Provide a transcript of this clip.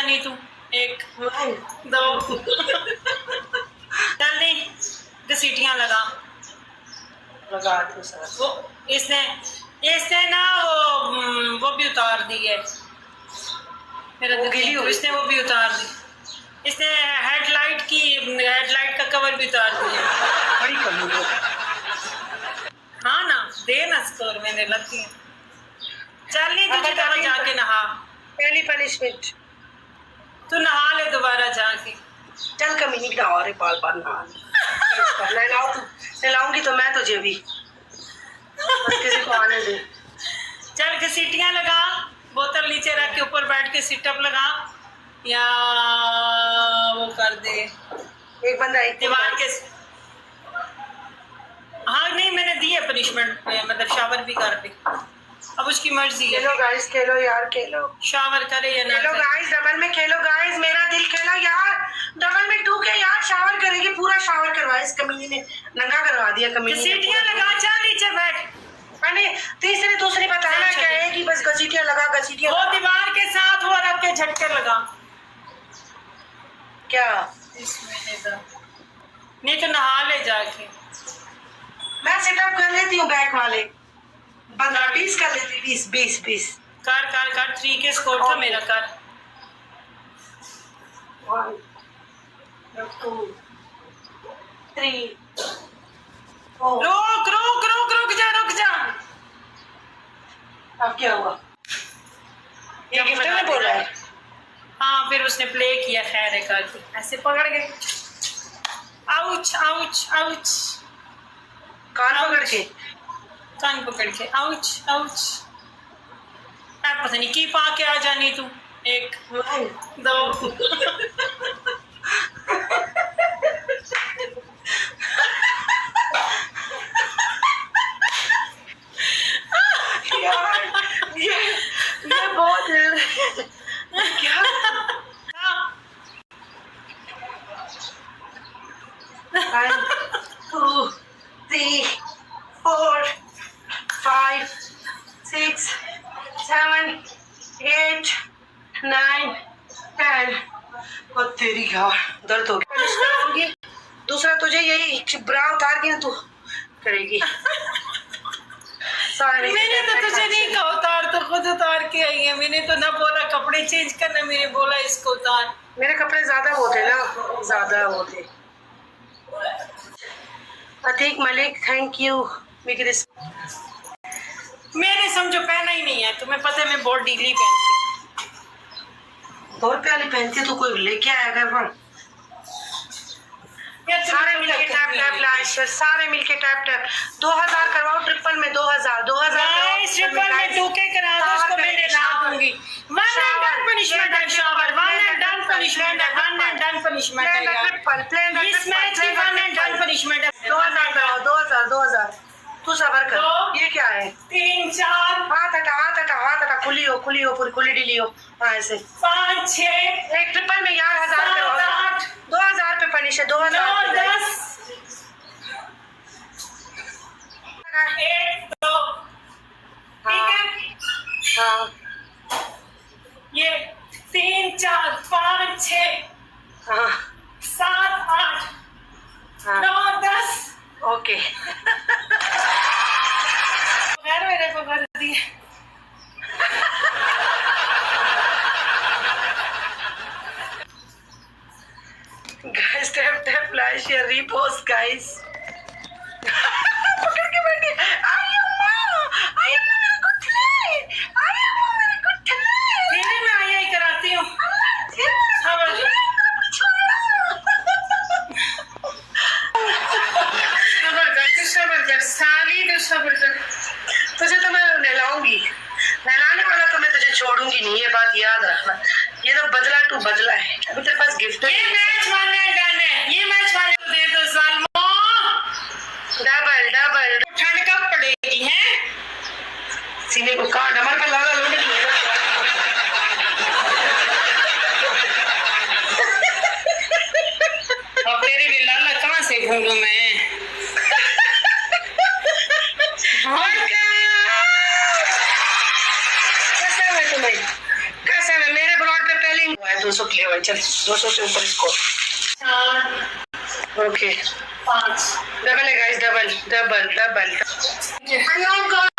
जानी तू? एक दो चल नहीं घसीटियाँ लगा तो सर वो इसने ना वो भी उतार दी है मेरा इसने वो भी उतार दी। इसने हेडलाइट का कवर भी उतार दिया। बड़ी कमी है। हाँ ना दे ना स्कोर मैंने लगती है। चल नहीं तुझे कहा जाके नहा। पहली पनिशमेंट तू नहा ले दोबारा जाके। चल कमीनी का और बाल बाल नहलाऊंगी तो मैं तुझे भी किसी को आने दे। चल घसीटियाँ लगा, बोतल नीचे रख के ऊपर बैठ के सिटअप लगा या वो कर दे एक बंदा एक दीवार के। हाँ नहीं मैंने दी है पनिशमेंट मतलब शावर भी कर दे अब उसकी मर्जी है। खेलो गाइस खेलो यार खेलो शावर करे या ना खेलो गाइस डबल में खेलो गाइस मेरा दिल खेला यार डबल में 2 के यार शावर करेगी पूरा शावर करवाया इस कमीनी ने नंगा करवा दिया कमीनी ने। घसीटियाँ लगा चल नीचे बैठ। मैंने तीसरी दूसरी बताया क्या है कि बस घसीटियाँ लगा घसीटियाँ वो दीवार के साथ वो रख के झटके लगा क्या इसमें नहीं तो नहा ले जाके। मैं सेटअप कर लेती हूँ बैक वाले 20 कर लेती 20 कर 3 के स्कोर था मेरा कर 1 2 3 4 रुक जा। अब क्या हुआ ये गिफ्ट में बोला है। हाँ फिर उसने प्ले किया खैर है करके ऐसे पकड़ गए। आउच आउच आउच कान पकड़ के आउच आउच पता नहीं की पा के आ जानी तू। एक दो ये बहुत क्या 1 2 3 4 5 6 7 8 9 10 और तेरी यार दर्द हो गया। दूसरा तुझे यही ब्रा उतार के तू करेगी। मैंने तो तुझे नहीं कहा उतार तो खुद उतार के आई है। मैंने तो ना बोला कपड़े चेंज करना मैंने बोला इसको उतार। मेरे कपड़े ज्यादा होते ना ज्यादा होते। अतीक मलिक थैंक यू मैंने समझो पहना ही नहीं है तुम्हें पता है मैं बहुत डिग्री पहनती हूँ। बहुत प्यारी पहनती है तो कोई लेके आया घर पर। सारे मिलके टैप लाइशर सारे मिलके टैप 2000 करवाओ ट्रिपल में 2000 ट्रिपल में 2K करा दो उसको मैं ला दूंगी। वन एंड डन पनिशमेंट है shower one and done punishment है इस मैच की वन एंड डन पनिशमेंट है। 2000 कराओ 2000 तू सबर कर। ये क्या है 3 4 हाथ हटा खुली हो पूरी खुली ढीली हो ऐसे 5 6 एक ट्रिपल में यार 1000 करवाओ 2000 पे पनिश है 2000 9 10 1 2 ठीक है। हाँ ये 3 4 5 6 हाँ 7 8 9 10 ओके मेरे को कर दिए। Guys tap like share repost guys पकड़ के बैठे आई अम्मा मेरे गुठले तेरे में आई कराती हूँ तुझे तो मैं नहलाऊंगी नहलाने वाला तो मैं तुझे छोड़ूंगी नहीं ये बात याद रखना। ये तो बदला टू बदला है अभी तेरे पास गिफ्ट ये मैच वाले डन है ये मैच वाले को दे दो सलमा डबल ठंड कब पड़ेगी है सीने को काट हमारे पे लगा लोगे अब तेरे लिए लाला कहाँ से ढूंढूं मैं। कैसा है मेरे ब्लॉड पे पहले ही हुआ है 200 के लिए हुआ, चल 200 से ऊपर इसको. 4 ओके 5 डबल है गाइस, डबल डबल डबल. अल्लाह